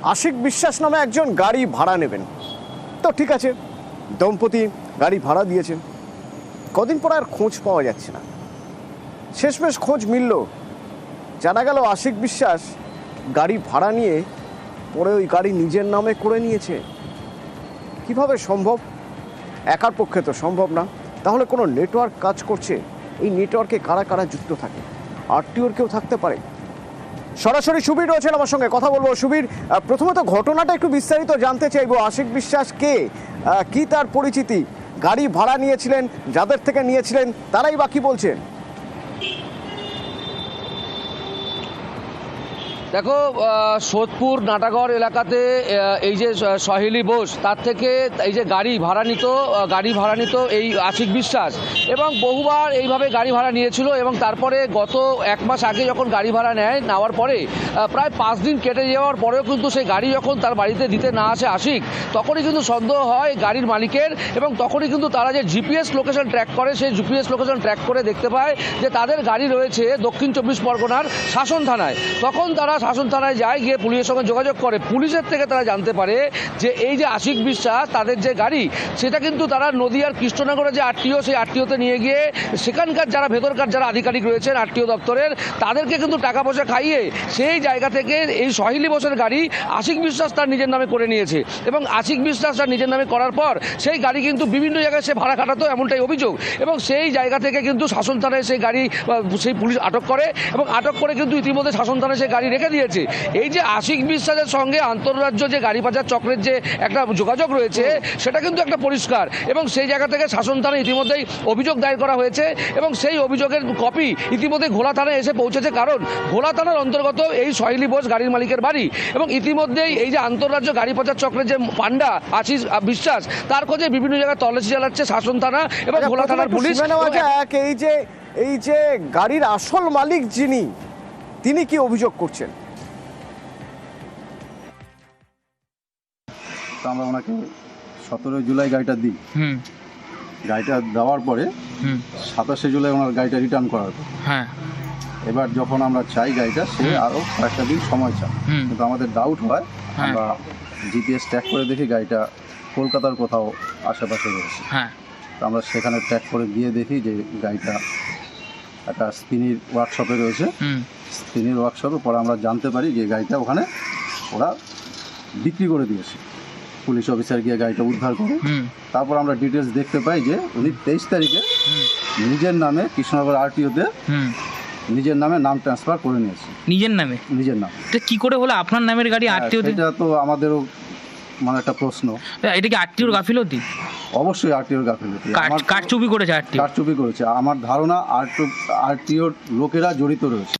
আশিক বিশ্বাস নামে একজন গাড়ি ভাড়া নেবেন। তো ঠিক আছে, দম্পতি গাড়ি ভাড়া দিয়েছেন, কদিন পর আর খোঁজ পাওয়া যাচ্ছে না। শেষমেশ খোঁজ মিলল, জানা গেল আশিক বিশ্বাস গাড়ি ভাড়া নিয়ে পরে ওই গাড়ি নিজের নামে করে নিয়েছে। কিভাবে সম্ভব? একার পক্ষে তো সম্ভব না। তাহলে কোনো নেটওয়ার্ক কাজ করছে, এই নেটওয়ার্কে কারা কারা যুক্ত থাকে? আরটিওর কেউ থাকতে পারে। সরাসরি সুবীর রয়েছেন আমার সঙ্গে, কথা বলবো। সুবীর, প্রথমত ঘটনাটা একটু বিস্তারিত জানতে চাইবো। আশিক বিশ্বাস কে, কি তার পরিচিতি? গাড়ি ভাড়া নিয়েছিলেন, যাদের থেকে নিয়েছিলেন তারাই বা কি বলছেন? দেখো, সোদপুর নাটাগড় এলাকাতে এই যে সহেলি বোস, তার থেকে এই যে গাড়ি ভাড়া নিত এই আশিক বিশ্বাস, এবং বহুবার এইভাবে গাড়ি ভাড়া নিয়েছিল। এবং তারপরে গত 1 মাস আগে যখন গাড়ি ভাড়া নেওয়ার পরে প্রায় 5 দিন কেটে যাওয়ার পরেও কিন্তু সেই গাড়ি যখন তার বাড়িতে দিতে না আসে আশিক, তখনই কিন্তু সন্দেহ হয় গাড়ির মালিকের। এবং তখনই কিন্তু তারা যে জিপিএস লোকেশন ট্র্যাক করে, সেই জিপিএস লোকেশন ট্র্যাক করে দেখতে পায় যে তাদের গাড়ি রয়েছে দক্ষিণ 24 পরগনার শাসন থানায়। তখন তারা শাসন থানায় যায়, গিয়ে পুলিশের সঙ্গে যোগাযোগ করে। পুলিশের থেকে তারা জানতে পারে যে এই যে আশিক বিশ্বাস, তাদের যে গাড়ি, সেটা কিন্তু তারা নদিয়ার কৃষ্ণনগরে যে আরটিও, সেই আরটিওতে নিয়ে গিয়ে সেখানকার যারা ভেতরকার যারা আধিকারিক রয়েছেন আরটিও দপ্তরের, তাদেরকে কিন্তু টাকা পয়সা খাইয়ে সেই জায়গা থেকে এই সহেলি বোসের গাড়ি আশিক বিশ্বাস তার নিজের নামে করে নিয়েছে। এবং আশিক বিশ্বাস তার নিজের নামে করার পর সেই গাড়ি কিন্তু বিভিন্ন জায়গায় সে ভাড়া খাটাতো, এমনটাই অভিযোগ। এবং সেই জায়গা থেকে কিন্তু শাসন থানায় সেই গাড়ি, সেই পুলিশ আটক করে, এবং আটক করে কিন্তু ইতিমধ্যে শাসন থানায় সেই গাড়ি রেখে দিয়েছে। এই যে আশিক বিশ্বাসের সঙ্গে আন্তঃরাজ্য যে গাড়ি পাচার চক্রের যে একটা যোগাযোগ রয়েছে, সেটা কিন্তু একটা পরিষ্কার। এবং সেই জায়গা থেকে শাসন থানায় ইতিমধ্যেই অভিযোগ দায়ের করা হয়েছে, এবং সেই অভিযোগের কপি ইতিমধ্যে ঘোলা থানায় এসে পৌঁছেছে। কারণ ঘোলা থানার অন্তর্গত এই সহেলি বোস গাড়ির মালিকের বাড়ি, এবং ইতিমধ্যেই এই যে আন্তঃরাজ্য গাড়ি পাচার চক্রের যে পান্ডা আশিক বিশ্বাস, তার খোঁজে বিভিন্ন জায়গায় তল্লাশি চালাচ্ছে শাসন থানা এবং ঘোলা থানার পুলিশ। এই যে গাড়ির আসল মালিক যিনি, তিনি কি অভিযোগ করছেন? আমরা ওনাকে 17 জুলাই গাড়িটা দিই। গাড়িটা দেওয়ার পরে 27 জুলাই ওনার গাড়িটা রিটার্ন করার পর, এবার যখন আমরা চাই গাড়িটা, সে আরও কয়েকটা দিন সময় চায়। কিন্তু আমাদের ডাউট হয়, আমরা জিপিএস ট্র্যাক করে দেখি গাড়িটা কলকাতার কোথাও আশেপাশে রয়েছে। তো আমরা সেখানে ট্র্যাক করে গিয়ে দেখি যে গাড়িটা একটা স্পিনির ওয়ার্কশপে রয়েছে। স্পিনির ওয়ার্কশপে পরে আমরা জানতে পারি যে গাড়িটা ওখানে ওরা বিক্রি করে দিয়েছে। পুলিশ অফিসার গিয়ে গাড়িটা উদ্ধার করে, তারপর আমরা ডিটেলস দেখতে পাই যে উনি 23 তারিখে নিজের নামে কৃষ্ণনগর আরটিওতে নিজের নামে নাম ট্রান্সফার করে নিয়েছে। নিজের নামে? কি করে হলো আপনার নামের গাড়ি আরটিওতে? এটা তো আমাদেরও মানে একটা প্রশ্ন। এটা কি আরটিওর গাফিলতি? অবশ্যই আরটিওর গাফিলতি। কারচুপি করেছে আরটিও? কারচুপি করেছে। আমার ধারণা আরটিওর লোকেরা জড়িত রয়েছে।